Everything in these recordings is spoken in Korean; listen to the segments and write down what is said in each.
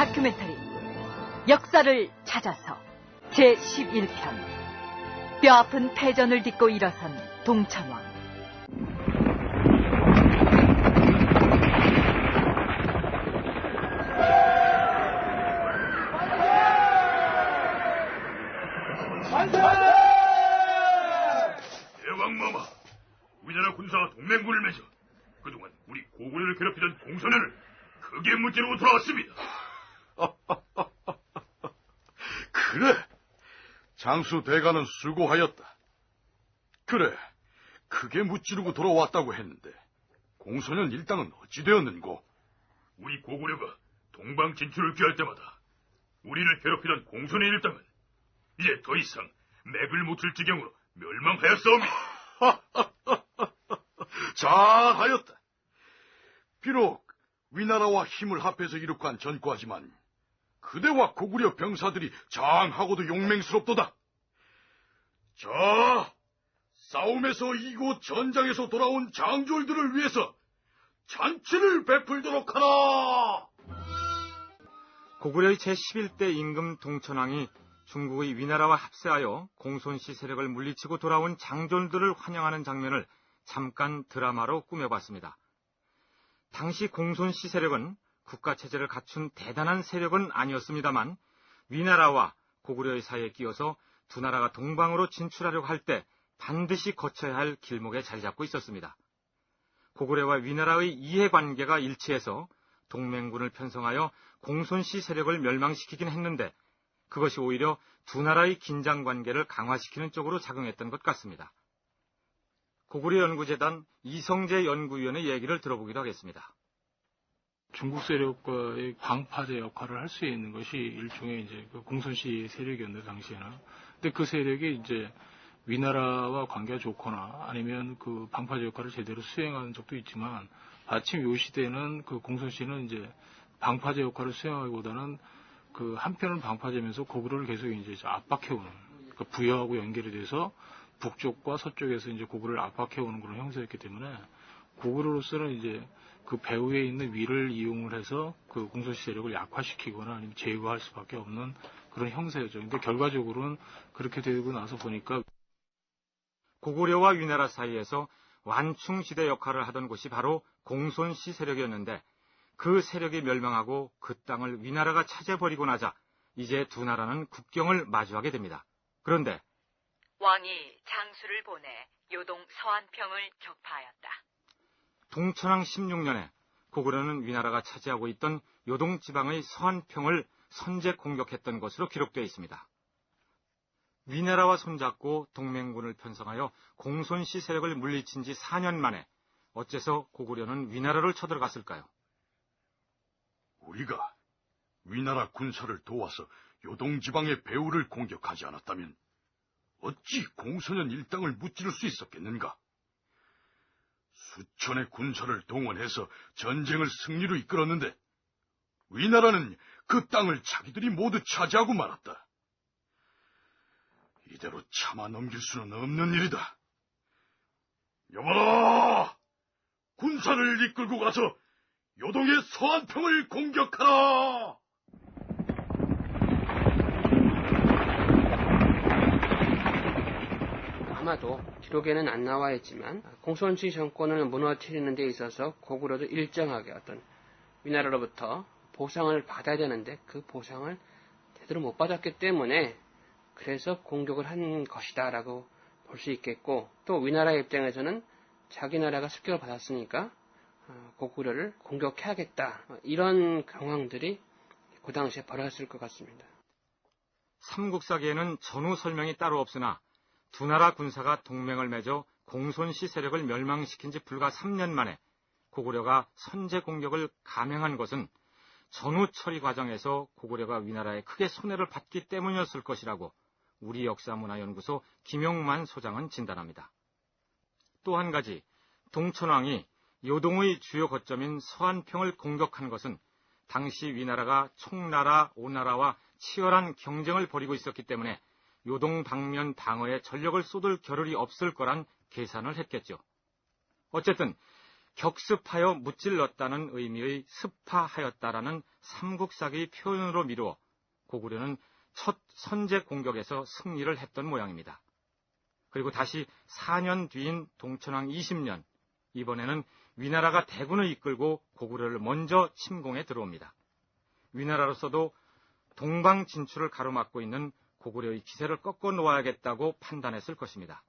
다큐멘터리 역사를 찾아서 제11편 뼈아픈 패전을 딛고 일어선 동천왕. 대왕마마, 우리나라 군사와 동맹군을 맺어 그동안 우리 고구려를 괴롭히던 공선을 크게 무찌르고 돌아왔습니다. 그래, 장수 대가는 수고하였다. 그래, 크게 무찌르고 돌아왔다고 했는데 공소년 일당은 어찌 되었는고? 우리 고구려가 동방 진출을 귀할 때마다 우리를 괴롭히던 공손의 일당은 이제 더 이상 맥을 못 칠 지경으로 멸망하였사옵니다. 잘하였다. 비록 위나라와 힘을 합해서 이룩한 전과지만 그대와 고구려 병사들이 장하고도 용맹스럽도다. 자, 싸움에서 이곳 전장에서 돌아온 장졸들을 위해서 잔치를 베풀도록 하라. 고구려의 제11대 임금 동천왕이 중국의 위나라와 합세하여 공손씨 세력을 물리치고 돌아온 장졸들을 환영하는 장면을 잠깐 드라마로 꾸며봤습니다. 당시 공손씨 세력은 국가체제를 갖춘 대단한 세력은 아니었습니다만 위나라와 고구려의 사이에 끼어서 두 나라가 동방으로 진출하려고 할 때 반드시 거쳐야 할 길목에 자리 잡고 있었습니다. 고구려와 위나라의 이해관계가 일치해서 동맹군을 편성하여 공손씨 세력을 멸망시키긴 했는데 그것이 오히려 두 나라의 긴장관계를 강화시키는 쪽으로 작용했던 것 같습니다. 고구려 연구재단 이성재 연구위원의 얘기를 들어보기도 하겠습니다. 중국 세력과의 방파제 역할을 할 수 있는 것이 일종의 이제 그 공손씨 세력이었는데 당시에는. 근데 그 세력이 이제 위나라와 관계가 좋거나 아니면 그 방파제 역할을 제대로 수행하는 적도 있지만 마침 요 시대는 그 공손씨는 이제 방파제 역할을 수행하기보다는 그 한편은 방파제면서 고구려를 계속 이제 압박해오는, 그러니까 부여하고 연결이 돼서 북쪽과 서쪽에서 이제 고구려를 압박해오는 그런 형세였기 때문에 고구려로서는 이제 그 배후에 있는 위를 이용을 해서 그 공손씨 세력을 약화시키거나 아니면 제거할 수밖에 없는 그런 형세였죠. 근데 결과적으로는 그렇게 되고 나서 보니까 고구려와 위나라 사이에서 완충시대 역할을 하던 곳이 바로 공손씨 세력이었는데 그 세력이 멸망하고 그 땅을 위나라가 차지해버리고 나자 이제 두 나라는 국경을 마주하게 됩니다. 그런데 왕이 장수를 보내 요동 서안평을 격파하였다. 동천왕 16년에 고구려는 위나라가 차지하고 있던 요동 지방의 서안평을 선제 공격했던 것으로 기록되어 있습니다. 위나라와 손잡고 동맹군을 편성하여 공손씨 세력을 물리친 지 4년 만에 어째서 고구려는 위나라를 쳐들어갔을까요? 우리가 위나라 군사를 도와서 요동지방의 배후를 공격하지 않았다면 어찌 공소년 일당을 무찌를 수 있었겠는가? 수천의 군사를 동원해서 전쟁을 승리로 이끌었는데 위나라는 그 땅을 자기들이 모두 차지하고 말았다. 이대로 참아 넘길 수는 없는 일이다. 여봐라! 군사를 이끌고 가서 요동의 서안평을 공격하라! 아마도 기록에는 안 나와 있지만 공손씨 정권을 무너뜨리는 데 있어서 고구려도 일정하게 어떤 위나라로부터 보상을 받아야 되는데 그 보상을 제대로 못 받았기 때문에 그래서 공격을 한 것이다 라고 볼 수 있겠고, 또 위나라 입장에서는 자기 나라가 습격을 받았으니까 고구려를 공격해야겠다, 이런 상황들이 그 당시에 벌어졌을 것 같습니다. 삼국사기에는 전후 설명이 따로 없으나 두 나라 군사가 동맹을 맺어 공손씨 세력을 멸망시킨 지 불과 3년 만에 고구려가 선제 공격을 감행한 것은 전후 처리 과정에서 고구려가 위나라에 크게 손해를 받기 때문이었을 것이라고 우리 역사문화연구소 김용만 소장은 진단합니다. 또 한 가지, 동천왕이 요동의 주요 거점인 서안평을 공격한 것은 당시 위나라가 총나라, 오나라와 치열한 경쟁을 벌이고 있었기 때문에 요동 방면 방어에 전력을 쏟을 겨를이 없을 거란 계산을 했겠죠. 어쨌든 격습하여 무찔렀다는 의미의 습파하였다라는 삼국사기의 표현으로 미루어 고구려는 첫 선제 공격에서 승리를 했던 모양입니다. 그리고 다시 4년 뒤인 동천왕 20년, 이번에는 위나라가 대군을 이끌고 고구려를 먼저 침공에 들어옵니다. 위나라로서도 동방 진출을 가로막고 있는 고구려의 기세를 꺾어 놓아야겠다고 판단했을 것입니다.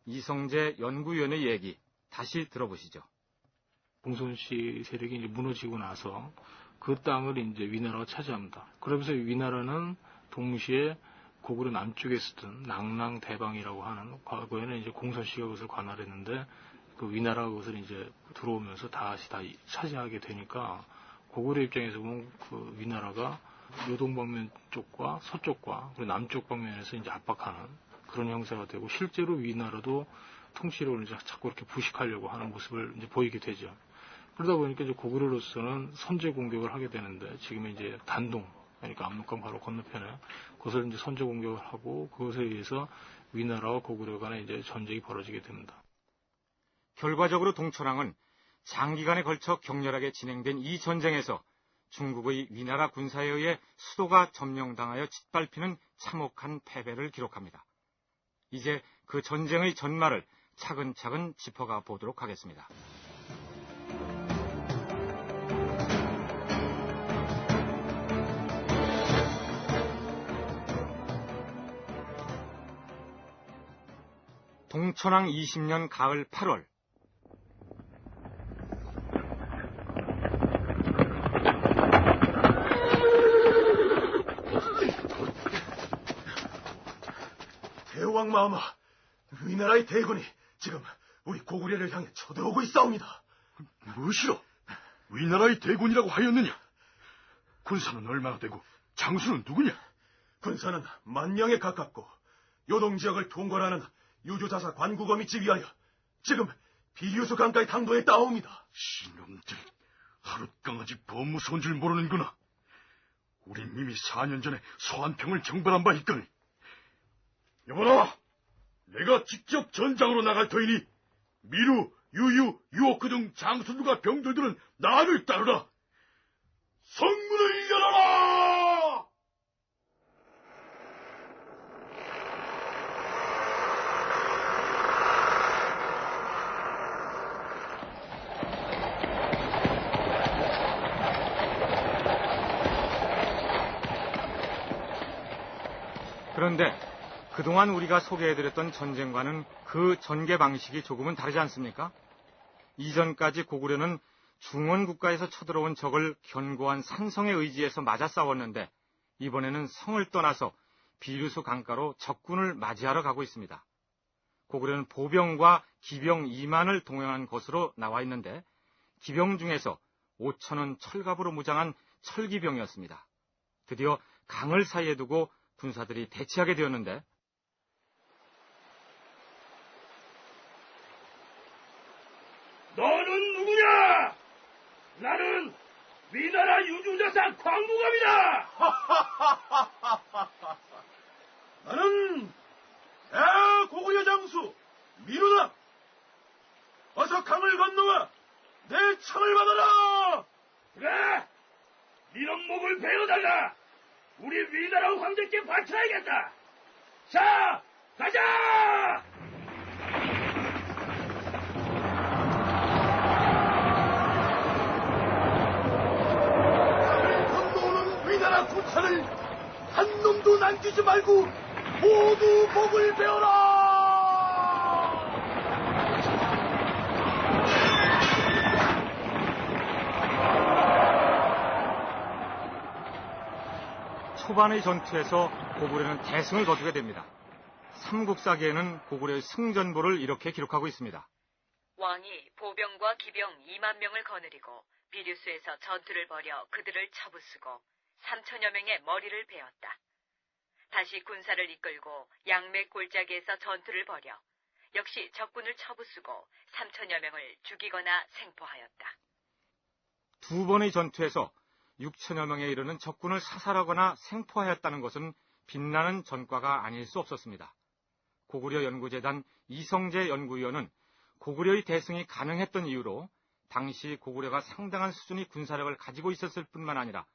이성재 연구위원의 얘기 다시 들어보시죠. 공손씨 세력이 이제 무너지고 나서 그 땅을 이제 위나라가 차지합니다. 그러면서 위나라는 동시에 고구려 남쪽에 쓰던 낭랑대방이라고 하는, 과거에는 이제 공손씨가 그것을 관할했는데 그 위나라가 그것을 이제 들어오면서 다시 다 차지하게 되니까 고구려 입장에서 보면 그 위나라가 요동 방면 쪽과 서쪽과 그리고 남쪽 방면에서 이제 압박하는 그런 형사가 되고, 실제로 위나라도 통치력을 이제 자꾸 이렇게 부식하려고 하는 모습을 이제 보이게 되죠. 그러다 보니까 이제 고구려로서는 선제 공격을 하게 되는데, 지금은 이제 단동, 그러니까 압록강 바로 건너편에 그것을 이제 선제 공격을 하고, 그것에 의해서 위나라와 고구려 간에 이제 전쟁이 벌어지게 됩니다. 결과적으로 동천왕은 장기간에 걸쳐 격렬하게 진행된 이 전쟁에서 중국의 위나라 군사에 의해 수도가 점령당하여 짓밟히는 참혹한 패배를 기록합니다. 이제 그 전쟁의 전말을 차근차근 짚어가 보도록 하겠습니다. 동천왕 20년 가을 8월, 대왕마마, 위나라의 대군이 지금 우리 고구려를 향해 쳐들어오고 있사옵니다. 무엇이라? 위나라의 대군이라고 하였느냐? 군사는 얼마나 되고 장수는 누구냐? 군사는 10,000명에 가깝고 요동지역을 통과하는 유조자사 관구검이 지휘하여 지금 비류수 강가에 당도에 따옵니다. 이놈들, 하룻강아지 범무서운 줄 모르는구나. 우린 이미 4년 전에 서한평을 정벌한 바 있거니. 여보라, 내가 직접 전장으로 나갈 터이니 미루, 유유, 유오크 등 장수들과 병들들은 나를 따르라. 성문을 열어라! 그런데 그동안 우리가 소개해드렸던 전쟁과는 그 전개 방식이 조금은 다르지 않습니까? 이전까지 고구려는 중원 국가에서 쳐들어온 적을 견고한 산성의 의지에서 맞아 싸웠는데, 이번에는 성을 떠나서 비류수 강가로 적군을 맞이하러 가고 있습니다. 고구려는 보병과 기병 2만을 동원한 것으로 나와 있는데, 기병 중에서 5,000원 철갑으로 무장한 철기병이었습니다. 드디어 강을 사이에 두고 군사들이 대치하게 되었는데, 너는 누구냐? 나는 위나라 유주자사 광무감이다. 나는 고구려 장수 미루다. 어서 강을 건너와 내 창을 받아라. 그래, 이런 목을 베어달라. 우리 위나라 황제께 바쳐야겠다. 자, 가자! 건너오는 위나라 군사를 한 놈도 남기지 말고 모두 목을 베어라. 초반의 전투에서 고구려는 대승을 거두게 됩니다. 삼국사기에는 고구려의 승전보를 이렇게 기록하고 있습니다. 왕이 보병과 기병 2만 명을 거느리고 비류수에서 전투를 벌여 그들을 쳐부수고 3,000여 명의 머리를 베었다. 다시 군사를 이끌고 양맥 골짜기에서 전투를 벌여 역시 적군을 쳐부수고 3,000여 명을 죽이거나 생포하였다. 두 번의 전투에서 6,000여 명에 이르는 적군을 사살하거나 생포하였다는 것은 빛나는 전과가 아닐 수 없었습니다. 고구려 연구재단 이성재 연구위원은 고구려의 대승이 가능했던 이유로 당시 고구려가 상당한 수준의 군사력을 가지고 있었을 뿐만 아니라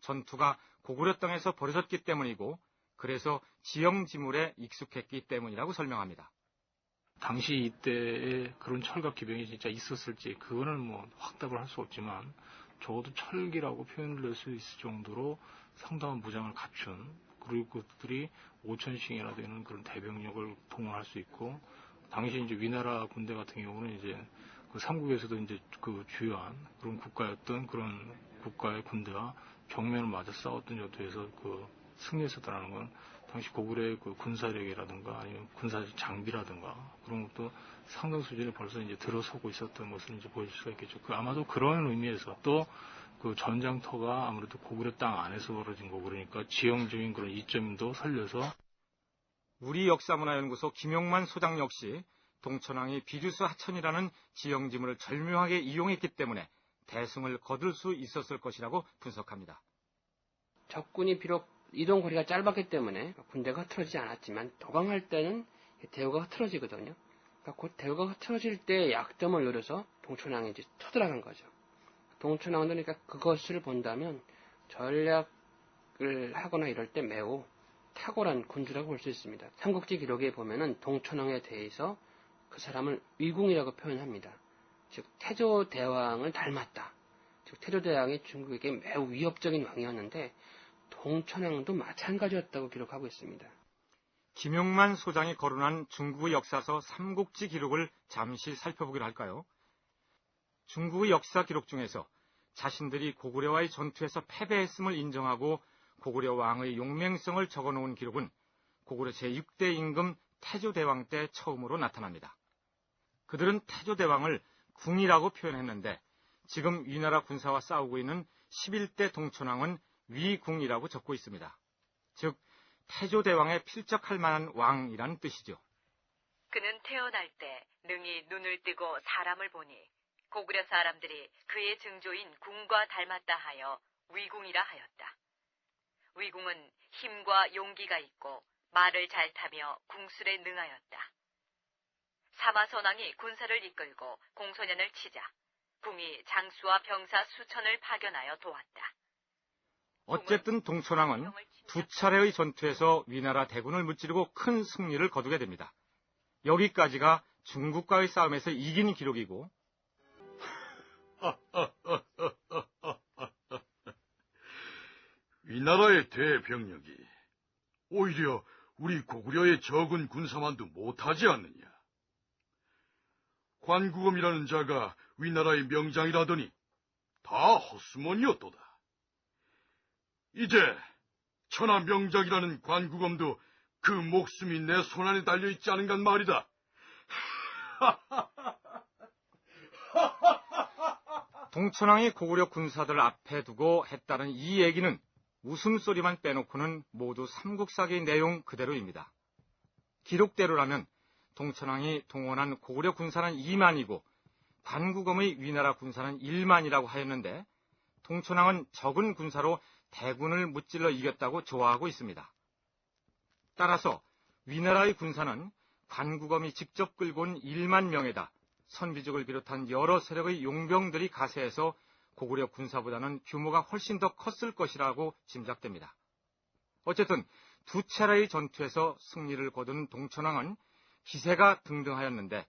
전투가 고구려 땅에서 벌어졌기 때문이고 그래서 지형지물에 익숙했기 때문이라고 설명합니다. 당시 이때에 그런 철갑 기병이 진짜 있었을지 그거는 뭐 확답을 할 수 없지만 적어도 철기라고 표현을 낼 수 있을 정도로 상당한 무장을 갖춘, 그리고 그들이 5,000씩이나 되는 그런 대병력을 동원할 수 있고, 당시 이제 위나라 군대 같은 경우는 이제 그 삼국에서도 이제 그 주요한 그런 국가였던 그런 국가의 군대와 정면을 맞아 싸웠던 전투에서 그 승리했었다는 건 당시 고구려의 그 군사력이라든가 아니면 군사 장비라든가 그런 것도 상당 수준에 벌써 이제 들어서고 있었던 것을 이제 보여줄 수가 있겠죠. 그 아마도 그런 의미에서 또 그 전장터가 아무래도 고구려 땅 안에서 벌어진 거고 그러니까 지형적인 그런 이점도 살려서 우리 역사문화연구소 김용만 소장 역시 동천왕이 비주스 하천이라는 지형지물을 절묘하게 이용했기 때문에 대승을 거둘 수 있었을 것이라고 분석합니다. 적군이 비록 이동 거리가 짧았기 때문에 군대가 흐트러지지 않았지만 도강할 때는 대우가 흐트러지거든요. 그러니까 곧 대우가 흐트러질 때 약점을 노려서 동천왕이 이제 쳐들어간 거죠. 동천왕은 그러니까 그것을 본다면 전략을 하거나 이럴 때 매우 탁월한 군주라고 볼 수 있습니다. 삼국지 기록에 보면은 동천왕에 대해서 그 사람을 위궁이라고 표현합니다. 즉 태조대왕을 닮았다. 즉 태조대왕이 중국에게 매우 위협적인 왕이었는데 동천왕도 마찬가지였다고 기록하고 있습니다. 김용만 소장이 거론한 중국의 역사서 삼국지 기록을 잠시 살펴보기로 할까요? 중국의 역사 기록 중에서 자신들이 고구려와의 전투에서 패배했음을 인정하고 고구려 왕의 용맹성을 적어놓은 기록은 고구려 제6대 임금 태조대왕 때 처음으로 나타납니다. 그들은 태조대왕을 궁이라고 표현했는데 지금 위나라 군사와 싸우고 있는 11대 동천왕은 위궁이라고 적고 있습니다. 즉 태조대왕에 필적할 만한 왕이란 뜻이죠. 그는 태어날 때 능히 눈을 뜨고 사람을 보니 고구려 사람들이 그의 증조인 궁과 닮았다 하여 위궁이라 하였다. 위궁은 힘과 용기가 있고 말을 잘 타며 궁술에 능하였다. 사마선왕이 군사를 이끌고 공소년을 치자 궁이 장수와 병사 수천을 파견하여 도왔다. 어쨌든 동천왕은 두 차례의 전투에서 위나라 대군을 무찌르고 큰 승리를 거두게 됩니다. 여기까지가 중국과의 싸움에서 이긴 기록이고 위나라의 대병력이 오히려 우리 고구려의 적은 군사만도 못하지 않느냐. 관구검이라는 자가 위나라의 명장이라더니 다 헛수몬이었도다. 이제 천하 명장이라는 관구검도 그 목숨이 내 손안에 달려있지 않은간 말이다. 동천왕이 고구려 군사들 앞에 두고 했다는 이 얘기는 웃음소리만 빼놓고는 모두 삼국사기의 내용 그대로입니다. 기록대로라면 동천왕이 동원한 고구려 군사는 2만이고 관구검의 위나라 군사는 1만이라고 하였는데 동천왕은 적은 군사로 대군을 무찔러 이겼다고 조화하고 있습니다. 따라서 위나라의 군사는 관구검이 직접 끌고 온 1만 명에다 선비족을 비롯한 여러 세력의 용병들이 가세해서 고구려 군사보다는 규모가 훨씬 더 컸을 것이라고 짐작됩니다. 어쨌든 두 차례의 전투에서 승리를 거둔 동천왕은 기세가 등등하였는데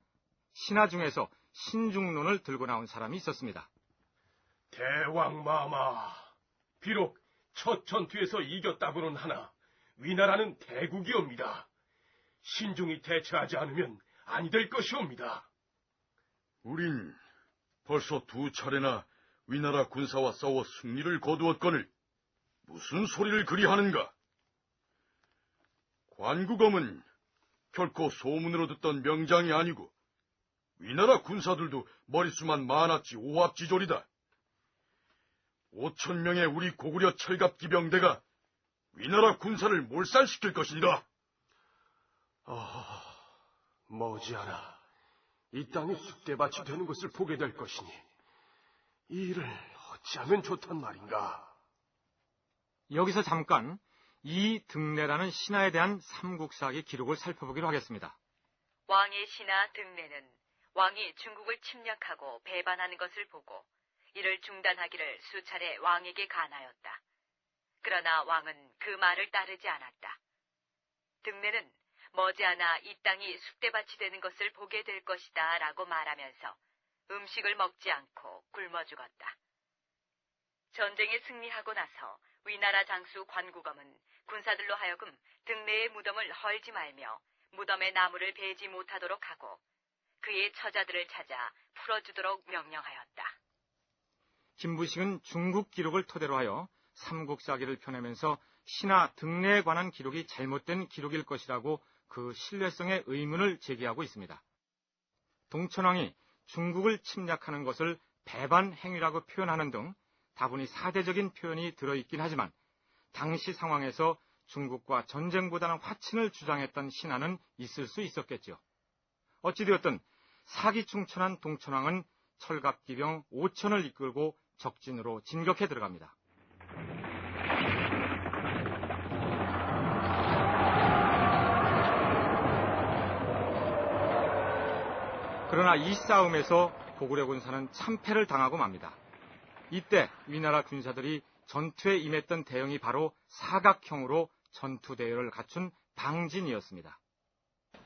신하 중에서 신중론을 들고 나온 사람이 있었습니다. 대왕마마, 비록 첫 전투에서 이겼다고는 하나 위나라는 대국이옵니다. 신중히 대처하지 않으면 아니 될 것이옵니다. 우린 벌써 두 차례나 위나라 군사와 싸워 승리를 거두었거늘 무슨 소리를 그리 하는가? 관구검은 결코 소문으로 듣던 명장이 아니고 위나라 군사들도 머릿수만 많았지 오합지졸이다. 5,000명의 우리 고구려 철갑기병대가 위나라 군사를 몰살시킬 것이니라. 머지않아 이 땅이 쑥대밭이 되는 것을 보게 될 것이니 이 일을 어찌하면 좋단 말인가. 여기서 잠깐 이 등내라는 신하에 대한 삼국사기 기록을 살펴보기로 하겠습니다. 왕의 신하 등내는 왕이 중국을 침략하고 배반하는 것을 보고 이를 중단하기를 수차례 왕에게 간하였다. 그러나 왕은 그 말을 따르지 않았다. 등내는 머지않아 이 땅이 쑥대밭이 되는 것을 보게 될 것이다 라고 말하면서 음식을 먹지 않고 굶어 죽었다. 전쟁에 승리하고 나서 위나라 장수 관구검은 군사들로 하여금 등내의 무덤을 헐지 말며 무덤에 나무를 베지 못하도록 하고 그의 처자들을 찾아 풀어주도록 명령하였다. 김부식은 중국 기록을 토대로 하여 삼국사기를 펴내면서 신하 등내에 관한 기록이 잘못된 기록일 것이라고 그 신뢰성의 의문을 제기하고 있습니다. 동천왕이 중국을 침략하는 것을 배반 행위라고 표현하는 등 다분히 사대적인 표현이 들어있긴 하지만 당시 상황에서 중국과 전쟁보다는 화친을 주장했던 신하는 있을 수 있었겠죠. 어찌되었든 사기충천한 동천왕은 철갑기병 5천을 이끌고 적진으로 진격해 들어갑니다. 그러나 이 싸움에서 고구려 군사는 참패를 당하고 맙니다. 이때 위나라 군사들이 전투에 임했던 대형이 바로 사각형으로 전투 대열을 갖춘 방진이었습니다.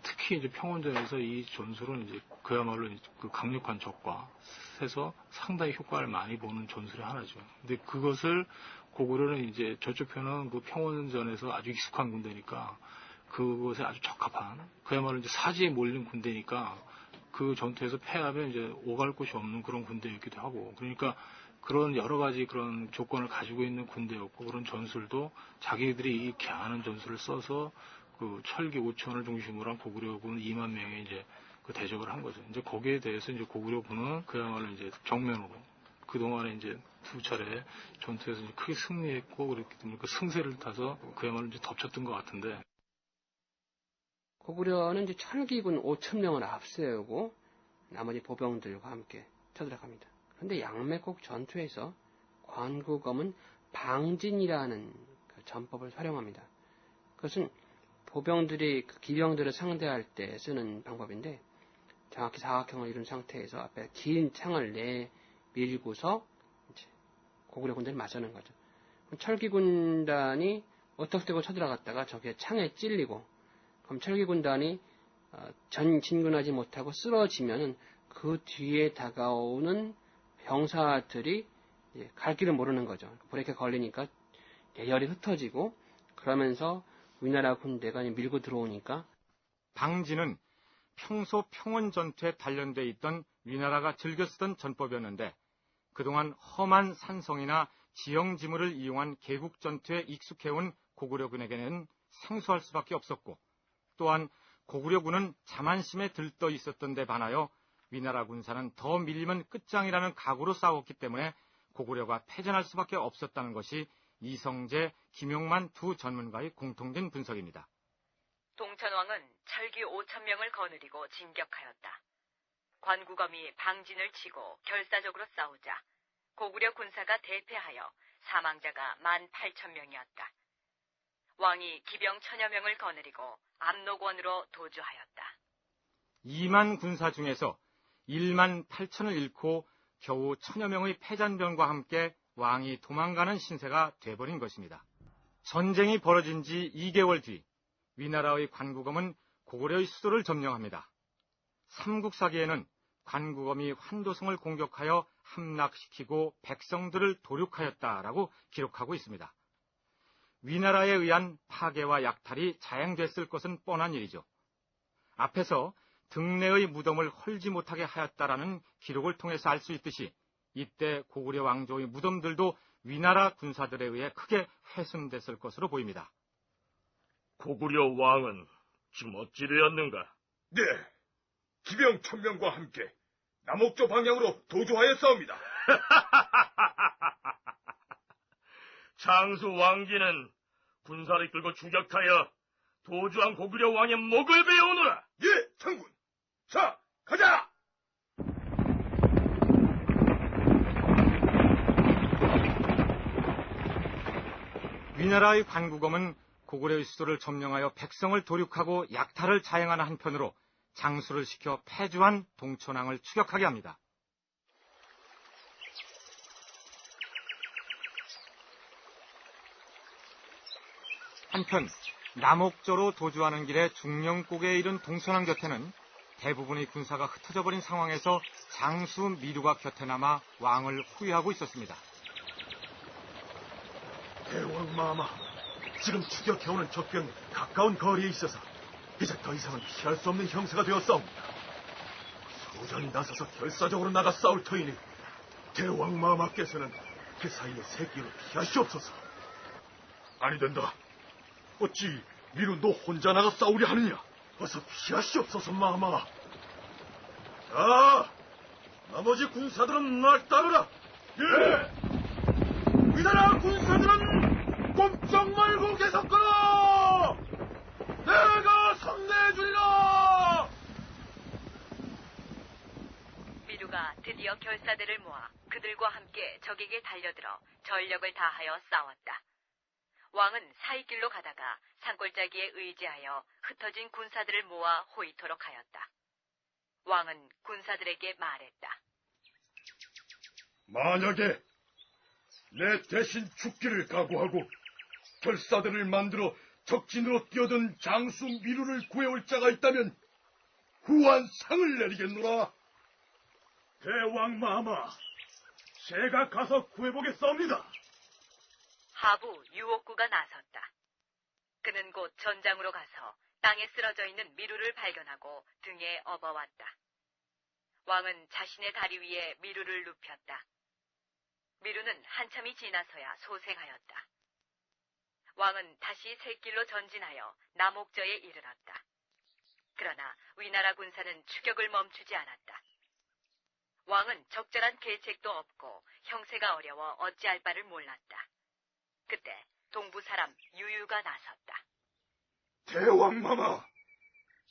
특히 이제 평원전에서 이 전술은 이제 그야말로 그 강력한 적과 해서 상당히 효과를 많이 보는 전술의 하나죠. 근데 그것을 고구려는 이제 저쪽 편은 그 평원전에서 아주 익숙한 군대니까 그것에 아주 적합한 그야말로 이제 사지에 몰린 군대니까 그 전투에서 패하면 이제 오갈 곳이 없는 그런 군대였기도 하고 그러니까 그런 여러 가지 그런 조건을 가지고 있는 군대였고 그런 전술도 자기들이 이렇게 아는 전술을 써서 그 철기 5천을 중심으로 한 고구려군 2만 명의 이제 그 대적을 한 거죠. 이제 거기에 대해서 이제 고구려군은 그야말로 이제 정면으로 그동안에 이제 두 차례 전투에서 이제 크게 승리했고 그렇기 때문에 그 승세를 타서 그야말로 이제 덮쳤던 것 같은데. 고구려는 이제 철기군 5천 명을 앞세우고 나머지 보병들과 함께 쳐들어갑니다. 그런데 양매국 전투에서 관구검은 방진이라는 그 전법을 활용합니다. 그것은 보병들이 그 기병들을 상대할 때 쓰는 방법인데 정확히 사각형을 이룬 상태에서 앞에 긴 창을 내밀고서 이제 고구려 군대를 맞서는 거죠. 철기 군단이 어떻게 쳐들어갔다가 저게 창에 찔리고 그럼 철기 군단이 진군하지 못하고 쓰러지면은 그 뒤에 다가오는 병사들이 갈 길을 모르는 거죠. 브레이크에 걸리니까 예열이 흩어지고 그러면서 위나라 군대가 밀고 들어오니까 방진은 평소 평원 전투에 단련돼 있던 위나라가 즐겨 쓰던 전법이었는데 그동안 험한 산성이나 지형지물을 이용한 개국 전투에 익숙해온 고구려군에게는 생소할 수밖에 없었고 또한 고구려군은 자만심에 들떠 있었던 데 반하여 위나라 군사는 더 밀리면 끝장이라는 각오로 싸웠기 때문에 고구려가 패전할 수밖에 없었다는 것이 이성재, 김용만 두 전문가의 공통된 분석입니다. 동천왕은 철기 5천 명을 거느리고 진격하였다. 관구검이 방진을 치고 결사적으로 싸우자 고구려 군사가 대패하여 사망자가 18,000명이었다. 왕이 기병 1,000여 명을 거느리고 압록원으로 도주하였다. 2만 군사 중에서 1만 8천을 잃고 겨우 1,000여 명의 패잔병과 함께 왕이 도망가는 신세가 돼버린 것입니다. 전쟁이 벌어진 지 2개월 뒤 위나라의 관구검은 고구려의 수도를 점령합니다. 삼국사기에는 관구검이 환도성을 공격하여 함락시키고 백성들을 도륙하였다라고 기록하고 있습니다. 위나라에 의한 파괴와 약탈이 자행됐을 것은 뻔한 일이죠. 앞에서 등내의 무덤을 헐지 못하게 하였다라는 기록을 통해서 알 수 있듯이 이때 고구려 왕조의 무덤들도 위나라 군사들에 의해 크게 훼손됐을 것으로 보입니다. 고구려 왕은 지금 어찌 되었는가? 네, 기병 1,000명과 함께 남옥조 방향으로 도주하였사옵니다. 장수 왕기는 군사를 끌고 추격하여 도주한 고구려 왕의 목을 베어오너라. 예, 장군. 자, 가자! 위나라의 관구검은 고구려의 수도를 점령하여 백성을 도륙하고 약탈을 자행하는 한편으로 장수를 시켜 패주한 동천왕을 추격하게 합니다. 한편 남옥저로 도주하는 길에 중령국에 이른 동천왕 곁에는 대부분의 군사가 흩어져 버린 상황에서 장수 미루가 곁에 남아 왕을 후위하고 있었습니다. 대왕 마마, 지금 추격해오는 적병이 가까운 거리에 있어서 이제 더 이상은 피할 수 없는 형세가 되었사옵니다. 소전이 나서서 결사적으로 나가 싸울 터이니 대왕 마마께서는 그 사이에 새끼로 피하시옵소서. 아니 된다. 어찌 미루 너 혼자 나가 싸우려 하느냐? 어서 피하시옵소서 마마. 자, 나머지 군사들은 날 따르라. 예! 위나라 군사들은 꼼짝 말고 계속 걸어! 내가 성내주리라! 미루가 드디어 결사대를 모아 그들과 함께 적에게 달려들어 전력을 다하여 싸웠다. 왕은 사이길로 가다가 산골짜기에 의지하여 흩어진 군사들을 모아 호위토록 하였다. 왕은 군사들에게 말했다. 만약에 내 대신 죽기를 각오하고 결사들을 만들어 적진으로 뛰어든 장수 미루를 구해올 자가 있다면 후한 상을 내리겠노라. 대왕 마마, 제가 가서 구해보겠사옵니다. 하부 유옥구가 나섰다. 그는 곧 전장으로 가서 땅에 쓰러져 있는 미루를 발견하고 등에 업어왔다. 왕은 자신의 다리 위에 미루를 눕혔다. 미루는 한참이 지나서야 소생하였다. 왕은 다시 샛길로 전진하여 남옥저에 이르렀다. 그러나 위나라 군사는 추격을 멈추지 않았다. 왕은 적절한 계책도 없고 형세가 어려워 어찌할 바를 몰랐다. 그때 동부 사람 유유가 나섰다. 대왕 마마,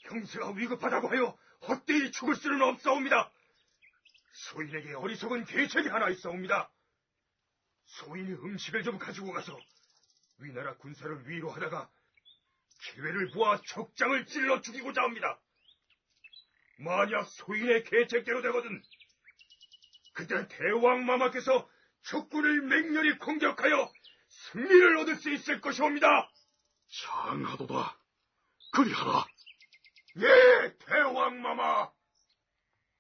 형세가 위급하다고 하여 헛되이 죽을 수는 없사옵니다. 소인에게 어리석은 계책이 하나 있사옵니다. 소인이 음식을 좀 가지고 가서 위나라 군사를 위로하다가 기회를 보아 적장을 찔러 죽이고자 합니다. 만약 소인의 계책대로 되거든 그때 대왕 마마께서 적군을 맹렬히 공격하여 승리를 얻을 수 있을 것이옵니다. 장하도다. 그리하라. 예, 대왕 마마.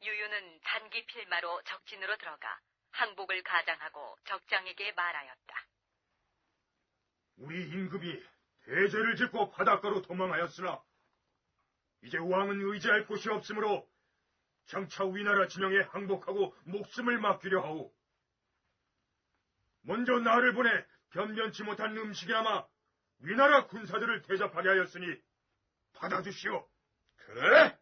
유유는 단기 필마로 적진으로 들어가 항복을 가장하고 적장에게 말하였다. 우리 임금이 대죄를 짓고 바닷가로 도망하였으나 이제 왕은 의지할 곳이 없으므로 장차 위나라 진영에 항복하고 목숨을 맡기려 하오. 먼저 나를 보내 변변치 못한 음식이나마 위나라 군사들을 대접하게 하였으니 받아주시오. 그래?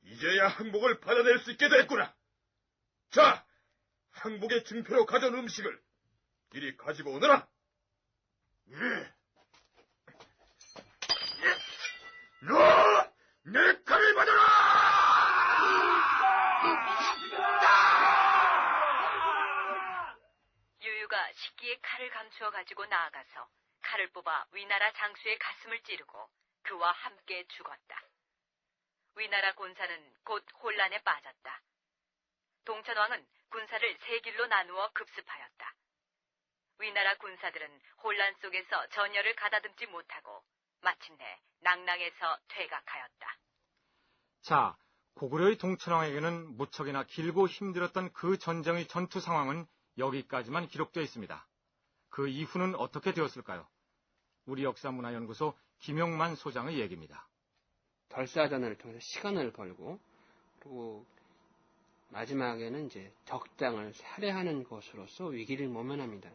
이제야 항복을 받아낼 수 있게 됐구나. 자, 항복의 증표로 가져온 음식을 이리 가지고 오너라. 예. 너! 내 칼을 받아라! 유유가 식기에 칼을 감추어 가지고 나아가서 칼을 뽑아 위나라 장수의 가슴을 찌르고 그와 함께 죽었다. 위나라 군사는 곧 혼란에 빠졌다. 동천왕은 군사를 세 길로 나누어 급습하였다. 위나라 군사들은 혼란 속에서 전열을 가다듬지 못하고 마침내 낭랑에서 퇴각하였다. 자, 고구려의 동천왕에게는 무척이나 길고 힘들었던 그 전쟁의 전투 상황은 여기까지만 기록되어 있습니다. 그 이후는 어떻게 되었을까요? 우리 역사문화연구소 김용만 소장의 얘기입니다. 결사전을 통해서 시간을 벌고 그리고 마지막에는 이제 적장을 살해하는 것으로서 위기를 모면합니다.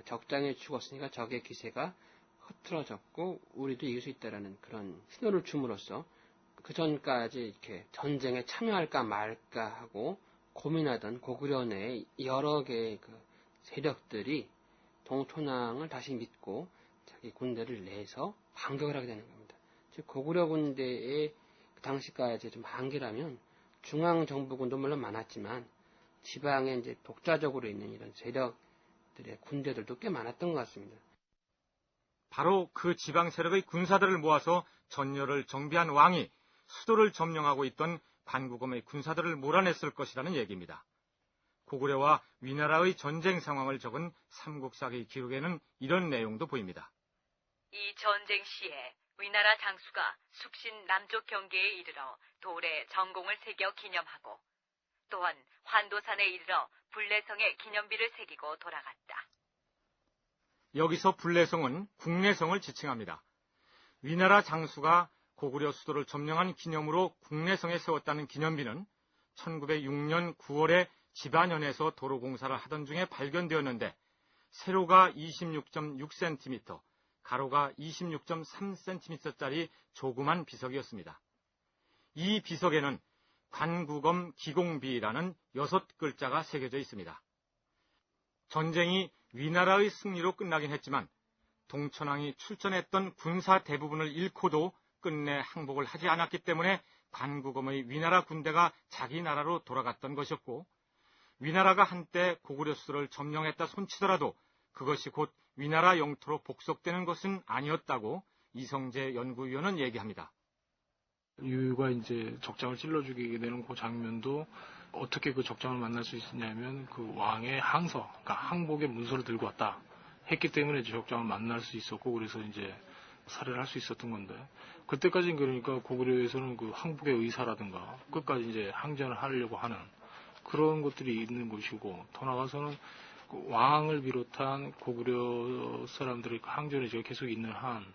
적장에 죽었으니까 적의 기세가 흐트러졌고 우리도 이길 수 있다라는 그런 신호를 줌으로써 그 전까지 이렇게 전쟁에 참여할까 말까 하고 고민하던 고구려 내의 여러 개의 그 세력들이 동천왕을 다시 믿고 자기 군대를 내서 반격을 하게 되는 겁니다. 즉 고구려 군대의 그 당시까지 좀 한계라면 중앙 정부군도 물론 많았지만 지방에 이제 독자적으로 있는 이런 세력들의 군대들도 꽤 많았던 것 같습니다. 바로 그 지방 세력의 군사들을 모아서 전열을 정비한 왕이 수도를 점령하고 있던 관구검의 군사들을 몰아냈을 것이라는 얘기입니다. 고구려와 위나라의 전쟁 상황을 적은 삼국사기 기록에는 이런 내용도 보입니다. 이 전쟁 시에 위나라 장수가 숙신 남쪽 경계에 이르러 돌에 전공을 새겨 기념하고 또한 환도산에 이르러 불내성에 기념비를 새기고 돌아갔다. 여기서 불내성은 국내성을 지칭합니다. 위나라 장수가 고구려 수도를 점령한 기념으로 국내성에 세웠다는 기념비는 1906년 9월에 집안현에서 도로공사를 하던 중에 발견되었는데 세로가 26.6cm, 가로가 26.3cm짜리 조그만 비석이었습니다. 이 비석에는 관구검 기공비라는 6글자가 새겨져 있습니다. 전쟁이 위나라의 승리로 끝나긴 했지만 동천왕이 출전했던 군사 대부분을 잃고도 끝내 항복을 하지 않았기 때문에 관구검의 위나라 군대가 자기 나라로 돌아갔던 것이었고 위나라가 한때 고구려 수도를 점령했다 손치더라도 그것이 곧 위나라 영토로 복속되는 것은 아니었다고 이성재 연구위원은 얘기합니다. 유유가 이제 적장을 찔러 죽이게 되는 그 장면도 어떻게 그 적장을 만날 수 있었냐면 그 왕의 항서, 그러니까 항복의 문서를 들고 왔다 했기 때문에 적장을 만날 수 있었고 그래서 이제 살해를 할 수 있었던 건데 그때까지는 그러니까 고구려에서는 그 항복의 의사라든가 끝까지 이제 항전을 하려고 하는 그런 것들이 있는 것이고 더 나아가서는 그 왕을 비롯한 고구려 사람들의 항전이 계속 있는 한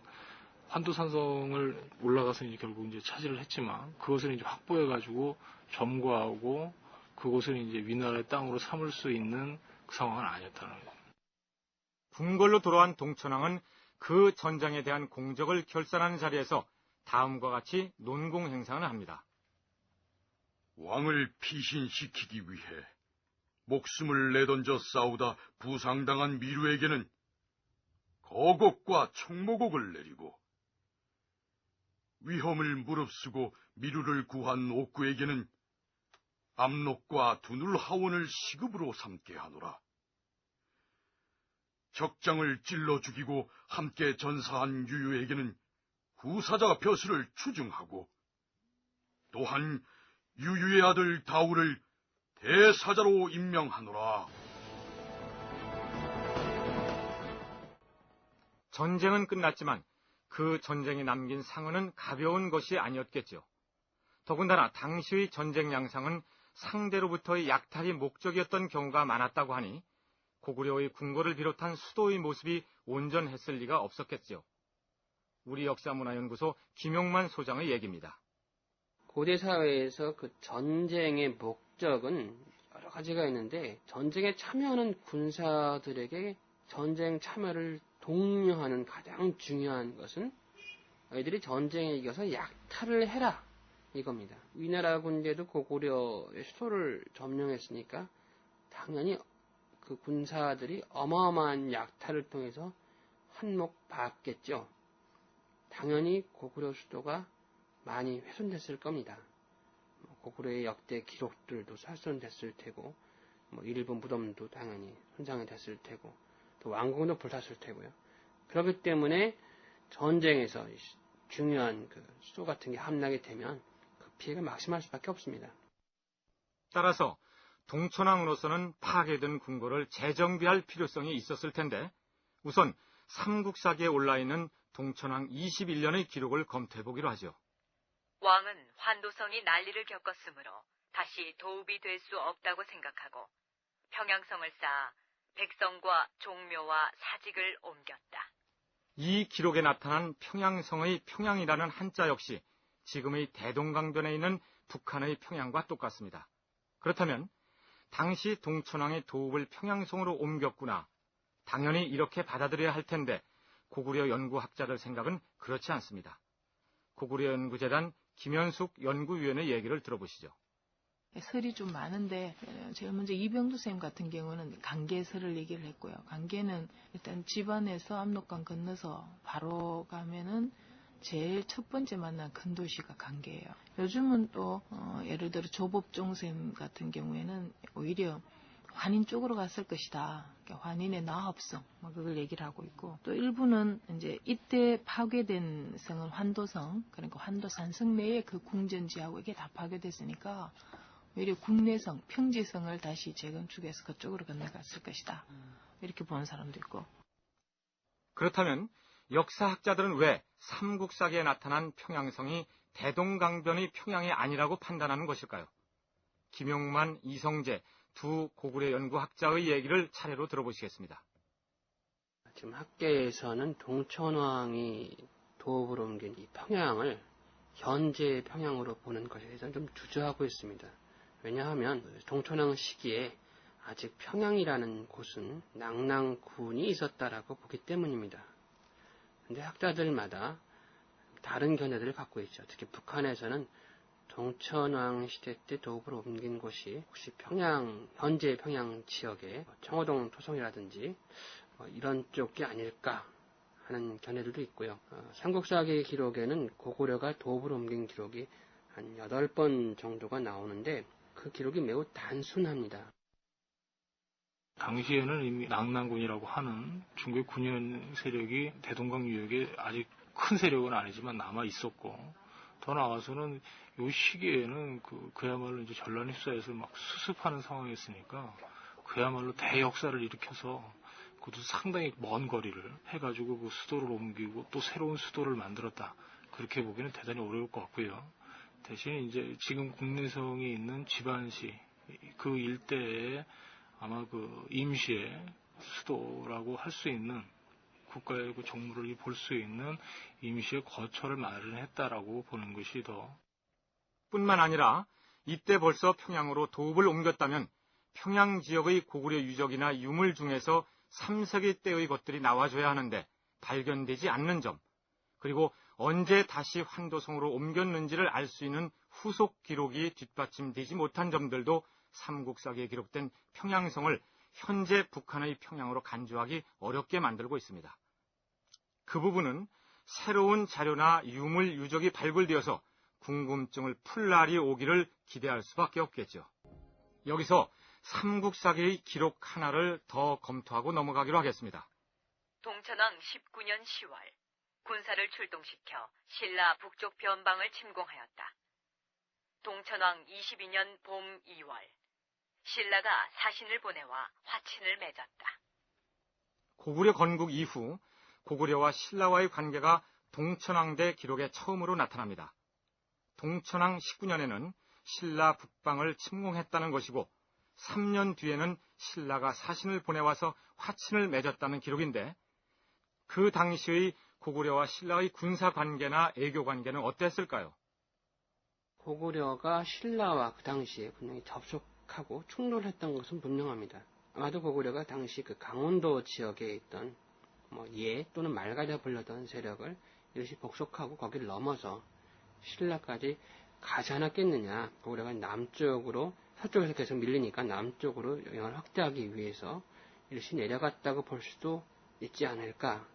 환도산성을 올라가서 이제 결국 이제 차지를 했지만 그것을 이제 확보해가지고 점거하고 그것을 이제 위나라의 땅으로 삼을 수 있는 그 상황은 아니었다는 거예요. 궁궐로 돌아온 동천왕은 그 전장에 대한 공적을 결산하는 자리에서 다음과 같이 논공 행상을 합니다. 왕을 피신시키기 위해 목숨을 내던져 싸우다 부상당한 미루에게는 거곡과 청모곡을 내리고 위험을 무릅쓰고 미루를 구한 옥구에게는 압록과 두눌하원을 시급으로 삼게 하노라. 적장을 찔러 죽이고 함께 전사한 유유에게는 후사자 벼슬을 추증하고 또한 유유의 아들 다우를 대사자로 임명하노라. 전쟁은 끝났지만 그 전쟁이 남긴 상흔은 가벼운 것이 아니었겠죠. 더군다나 당시의 전쟁 양상은 상대로부터의 약탈이 목적이었던 경우가 많았다고 하니 고구려의 궁궐을 비롯한 수도의 모습이 온전했을 리가 없었겠죠. 우리 역사문화연구소 김용만 소장의 얘기입니다. 고대 사회에서 그 전쟁의 목적은 여러 가지가 있는데 전쟁에 참여하는 군사들에게 전쟁 참여를 독려하는 가장 중요한 것은 너희들이 전쟁에 이겨서 약탈을 해라 이겁니다. 위나라 군대도 고구려의 수도를 점령했으니까 당연히 그 군사들이 어마어마한 약탈을 통해서 한몫받겠죠. 당연히 고구려 수도가 많이 훼손됐을 겁니다. 고구려의 역대 기록들도 훼손됐을 테고 일부 무덤도 당연히 손상이 됐을 테고 또 왕궁도 불탔을 테고요. 그렇기 때문에 전쟁에서 중요한 그 수도 같은 게 함락이 되면 그 피해가 막심할 수밖에 없습니다. 따라서 동천왕으로서는 파괴된 궁궐을 재정비할 필요성이 있었을 텐데 우선 삼국사기에 올라있는 동천왕 21년의 기록을 검토해보기로 하죠. 왕은 환도성이 난리를 겪었으므로 다시 도읍이 될 수 없다고 생각하고 평양성을 쌓아 백성과 종묘와 사직을 옮겼다. 이 기록에 나타난 평양성의 평양이라는 한자 역시 지금의 대동강변에 있는 북한의 평양과 똑같습니다. 그렇다면 당시 동천왕의 도읍을 평양성으로 옮겼구나. 당연히 이렇게 받아들여야 할 텐데 고구려 연구학자들 생각은 그렇지 않습니다. 고구려 연구재단 김현숙 연구위원의 얘기를 들어보시죠. 설이 좀 많은데 제가 먼저 이병두 선생님 같은 경우는 강계설을 얘기를 했고요. 강계는 일단 집안에서 압록강 건너서 바로 가면은 제일 첫 번째 만난 큰 도시가 강계예요. 요즘은 또 예를 들어 조법종 선생님 같은 경우에는 오히려 환인 쪽으로 갔을 것이다. 그러니까 환인의 나합성, 그걸 얘기를 하고 있고, 또 일부는 이제 이때 파괴된 성은 환도성, 그러니까 환도산성 내에 그 궁전지하고 이게 다 파괴됐으니까 오히려 국내성, 평지성을 다시 재건축해서 그쪽으로 건너갔을 것이다. 이렇게 보는 사람도 있고. 그렇다면 역사학자들은 왜 삼국사기에 나타난 평양성이 대동강변의 평양이 아니라고 판단하는 것일까요? 김용만, 이성재 두 고구려 연구학자의 얘기를 차례로 들어보시겠습니다. 지금 학계에서는 동천왕이 도읍으로 옮긴 이 평양을 현재 평양으로 보는 것에 대해서는 좀 주저하고 있습니다. 왜냐하면 동천왕 시기에 아직 평양이라는 곳은 낙랑군이 있었다라고 보기 때문입니다. 근데 학자들마다 다른 견해들을 갖고 있죠. 특히 북한에서는 동천왕 시대 때 도읍으로 옮긴 곳이 혹시 평양, 현재 평양 지역의 청호동 토성이라든지 이런 쪽이 아닐까 하는 견해들도 있고요. 삼국사기 기록에는 고구려가 도읍으로 옮긴 기록이 한 8번 정도가 나오는데 그 기록이 매우 단순합니다. 당시에는 이미 낙랑군이라고 하는 중국의 군현 세력이 대동강 유역에 아직 큰 세력은 아니지만 남아 있었고, 더 나아가서는 이 시기에는 그야말로 이제 전란 휩싸여서 막 수습하는 상황이었으니까 그야말로 대역사를 일으켜서 그것도 상당히 먼 거리를 해가지고 그 수도를 옮기고 또 새로운 수도를 만들었다. 그렇게 보기는 대단히 어려울 것 같고요. 대신 이제 지금 국내성이 있는 지반시 그 일대에 아마 그 임시의 수도라고 할 수 있는 국가의 그 정무를 볼 수 있는 임시의 거처를 마련했다라고 보는 것이 더. 뿐만 아니라 이때 벌써 평양으로 도읍을 옮겼다면 평양 지역의 고구려 유적이나 유물 중에서 3세기 때의 것들이 나와줘야 하는데 발견되지 않는 점, 그리고 언제 다시 환도성으로 옮겼는지를 알 수 있는 후속 기록이 뒷받침되지 못한 점들도 삼국사기에 기록된 평양성을 현재 북한의 평양으로 간주하기 어렵게 만들고 있습니다. 그 부분은 새로운 자료나 유물 유적이 발굴되어서 궁금증을 풀 날이 오기를 기대할 수밖에 없겠죠. 여기서 삼국사기의 기록 하나를 더 검토하고 넘어가기로 하겠습니다. 동천왕 19년 10월 군사를 출동시켜 신라 북쪽 변방을 침공하였다. 동천왕 22년 봄 2월 신라가 사신을 보내와 화친을 맺었다. 고구려 건국 이후 고구려와 신라와의 관계가 동천왕대 기록에 처음으로 나타납니다. 동천왕 19년에는 신라 북방을 침공했다는 것이고 3년 뒤에는 신라가 사신을 보내와서 화친을 맺었다는 기록인데, 그 당시의 고구려와 신라의 군사 관계나 애교 관계는 어땠을까요? 고구려가 신라와 그 당시에 분명히 접촉하고 충돌했던 것은 분명합니다. 아마도 고구려가 당시 그 강원도 지역에 있던 예 또는 말가랴 불렸던 세력을 이것이 복속하고 거기를 넘어서 신라까지 가지 않았겠느냐. 고구려가 남쪽으로, 서쪽에서 계속 밀리니까 남쪽으로 영향을 확대하기 위해서 이것이 내려갔다고 볼 수도 있지 않을까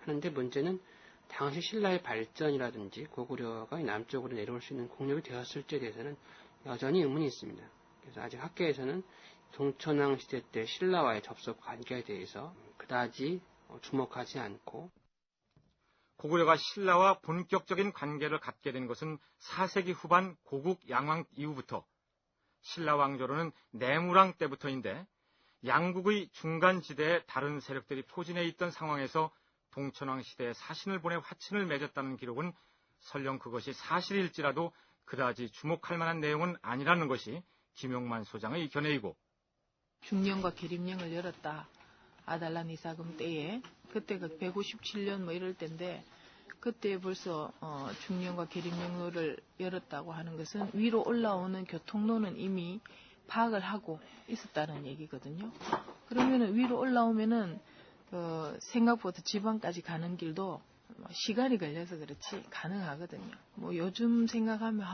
하는데, 문제는 당시 신라의 발전이라든지 고구려가 남쪽으로 내려올 수 있는 공력이 되었을지에 대해서는 여전히 의문이 있습니다. 그래서 아직 학계에서는 동천왕 시대 때 신라와의 접속 관계에 대해서 그다지 주목하지 않고, 고구려가 신라와 본격적인 관계를 갖게 된 것은 4세기 후반 고국 양왕 이후부터, 신라 왕조로는 내무랑 때부터인데, 양국의 중간지대에 다른 세력들이 포진해 있던 상황에서 동천왕 시대에 사신을 보내 화친을 맺었다는 기록은 설령 그것이 사실일지라도 그다지 주목할 만한 내용은 아니라는 것이 김용만 소장의 견해이고, 중령과 계림령을 열었다. 아달란 이사금 때에, 그때가 157년 이럴 때인데, 그때 벌써 중령과 계림령을 열었다고 하는 것은 위로 올라오는 교통로는 이미 파악을 하고 있었다는 얘기거든요. 그러면은 위로 올라오면은 생각보다 지방까지 가는 길도 시간이 걸려서 그렇지 가능하거든요. 요즘 생각하면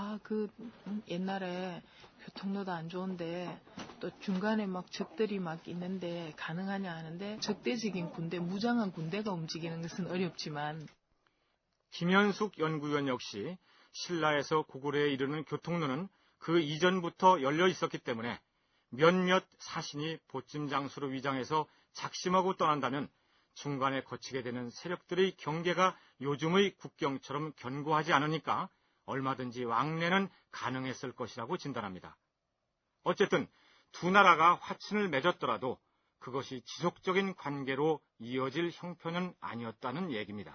옛날에 교통로도 안 좋은데 또 중간에 막 적들이 막 있는데 가능하냐 하는데, 적대적인 군대, 무장한 군대가 움직이는 것은 어렵지만. 김현숙 연구위원 역시 신라에서 고구려에 이르는 교통로는 그 이전부터 열려 있었기 때문에 몇몇 사신이 보찜 장수로 위장해서 작심하고 떠난다면 중간에 거치게 되는 세력들의 경계가 요즘의 국경처럼 견고하지 않으니까 얼마든지 왕래는 가능했을 것이라고 진단합니다. 어쨌든 두 나라가 화친을 맺었더라도 그것이 지속적인 관계로 이어질 형편은 아니었다는 얘기입니다.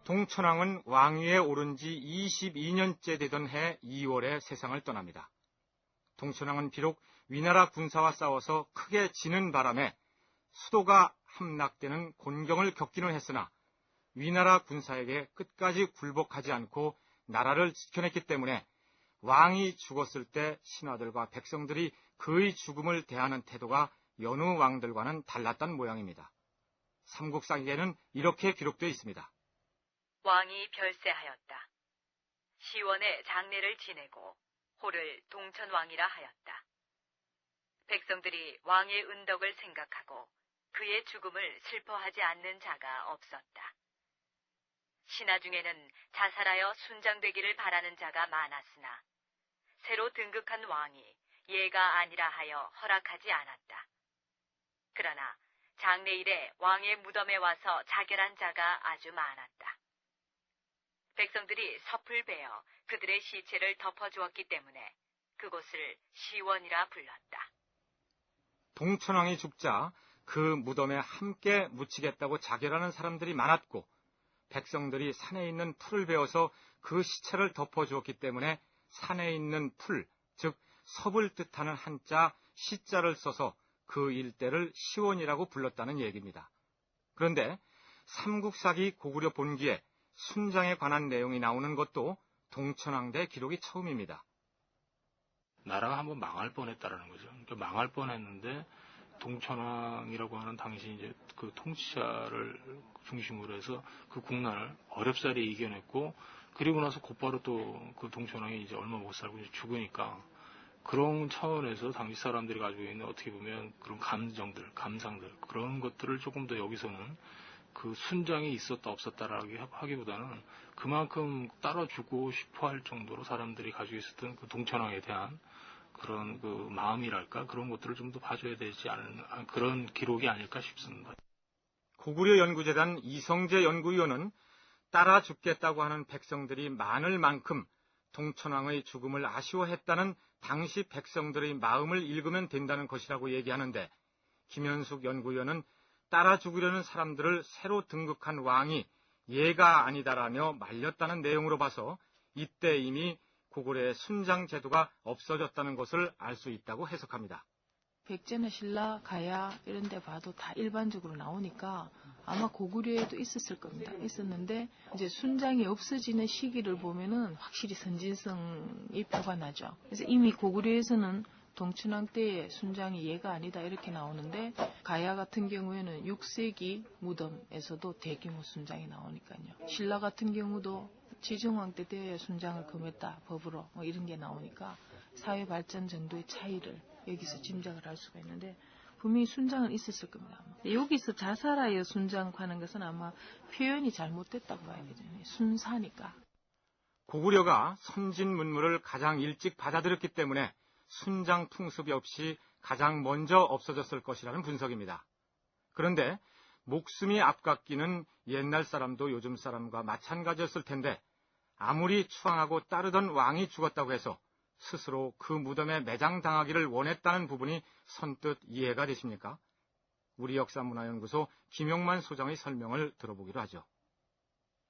동천왕은 왕위에 오른 지 22년째 되던 해 2월에 세상을 떠납니다. 동천왕은 비록 위나라 군사와 싸워서 크게 지는 바람에 수도가 함락되는 곤경을 겪기는 했으나 위나라 군사에게 끝까지 굴복하지 않고 나라를 지켜냈기 때문에 왕이 죽었을 때 신하들과 백성들이 그의 죽음을 대하는 태도가 여느 왕들과는 달랐던 모양입니다. 삼국사기에는 이렇게 기록되어 있습니다. 왕이 별세하였다. 시원에 장례를 지내고 호를 동천왕이라 하였다. 백성들이 왕의 은덕을 생각하고 그의 죽음을 슬퍼하지 않는 자가 없었다. 신하 중에는 자살하여 순장되기를 바라는 자가 많았으나 새로 등극한 왕이 예가 아니라 하여 허락하지 않았다. 그러나 장례일에 왕의 무덤에 와서 자결한 자가 아주 많았다. 백성들이 섭을 베어 그들의 시체를 덮어주었기 때문에 그곳을 시원이라 불렀다. 동천왕이 죽자 그 무덤에 함께 묻히겠다고 자결하는 사람들이 많았고 백성들이 산에 있는 풀을 베어서 그 시체를 덮어주었기 때문에 산에 있는 풀, 즉 섭을 뜻하는 한자 시자를 써서 그 일대를 시원이라고 불렀다는 얘기입니다. 그런데 삼국사기 고구려 본기에 순장에 관한 내용이 나오는 것도 동천왕대 기록이 처음입니다. 나라가 한번 망할 뻔했다라는 거죠. 그러니까 망할 뻔했는데 동천왕이라고 하는 당시 이제 그 통치자를 중심으로 해서 그 국난을 어렵사리 이겨냈고, 그리고 나서 곧바로 또 그 동천왕이 이제 얼마 못 살고 이제 죽으니까 그런 차원에서 당시 사람들이 가지고 있는 어떻게 보면 그런 감정들, 감상들, 그런 것들을 조금 더 여기서는 그 순장이 있었다 없었다라고 하기보다는 그만큼 따라주고 싶어 할 정도로 사람들이 가지고 있었던 그 동천왕에 대한 그런 그 마음이랄까, 그런 것들을 좀 더 봐줘야 되지 않은 그런 기록이 아닐까 싶습니다. 고구려 연구재단 이성재 연구위원은 따라 죽겠다고 하는 백성들이 많을 만큼 동천왕의 죽음을 아쉬워했다는 당시 백성들의 마음을 읽으면 된다는 것이라고 얘기하는데, 김현숙 연구위원은 따라 죽으려는 사람들을 새로 등극한 왕이 예가 아니다라며 말렸다는 내용으로 봐서 이때 이미 고구려의 순장 제도가 없어졌다는 것을 알 수 있다고 해석합니다. 백제나 신라, 가야 이런 데 봐도 다 일반적으로 나오니까 아마 고구려에도 있었을 겁니다. 있었는데 이제 순장이 없어지는 시기를 보면은 확실히 선진성이 표가 나죠. 그래서 이미 고구려에서는 동천왕 때의 순장이 예가 아니다 이렇게 나오는데, 가야 같은 경우에는 6세기 무덤에서도 대규모 순장이 나오니까요. 신라 같은 경우도 지정왕 때 되어야 순장을 금했다 법으로 뭐 이런 게 나오니까 사회 발전 정도의 차이를 여기서 짐작을 할 수가 있는데, 분명히 순장은 있었을 겁니다. 여기서 자살하여 순장하는 것은 아마 표현이 잘못됐다고 봐야 되죠. 순사니까. 고구려가 선진 문물을 가장 일찍 받아들였기 때문에 순장 풍습이 없이 가장 먼저 없어졌을 것이라는 분석입니다. 그런데 목숨이 앞깎이는 옛날 사람도 요즘 사람과 마찬가지였을 텐데, 아무리 추앙하고 따르던 왕이 죽었다고 해서 스스로 그 무덤에 매장당하기를 원했다는 부분이 선뜻 이해가 되십니까? 우리 역사문화연구소 김용만 소장의 설명을 들어보기로 하죠.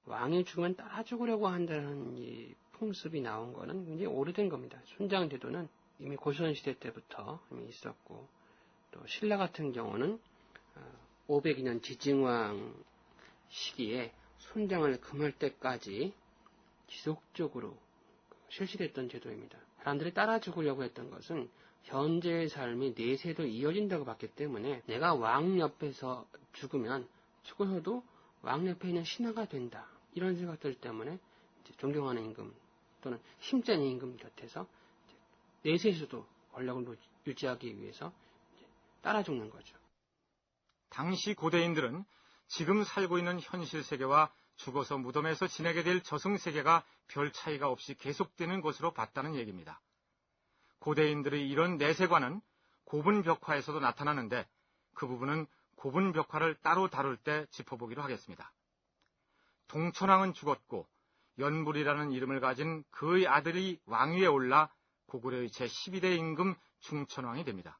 왕이 죽으면 따라 죽으려고 한다는 이 풍습이 나온 거는 굉장히 오래된 겁니다. 순장 제도는 이미 고선시대 때부터 이미 있었고, 또 신라 같은 경우는 502년 지증왕 시기에 순장을 금할 때까지 지속적으로 실시됐던 제도입니다. 사람들이 따라 죽으려고 했던 것은 현재의 삶이 내세도 이어진다고 봤기 때문에 내가 왕 옆에서 죽으면 죽어서도 왕 옆에 있는 신하가 된다, 이런 생각들 때문에 이제 존경하는 임금 또는 힘센 임금 곁에서 내세에서도 권력을 유지하기 위해서 따라 죽는 거죠. 당시 고대인들은 지금 살고 있는 현실 세계와 죽어서 무덤에서 지내게 될 저승 세계가 별 차이가 없이 계속되는 것으로 봤다는 얘기입니다. 고대인들의 이런 내세관은 고분벽화에서도 나타나는데 그 부분은 고분벽화를 따로 다룰 때 짚어보기로 하겠습니다. 동천왕은 죽었고 연불이라는 이름을 가진 그의 아들이 왕위에 올라 고구려의 제12대 임금 중천왕이 됩니다.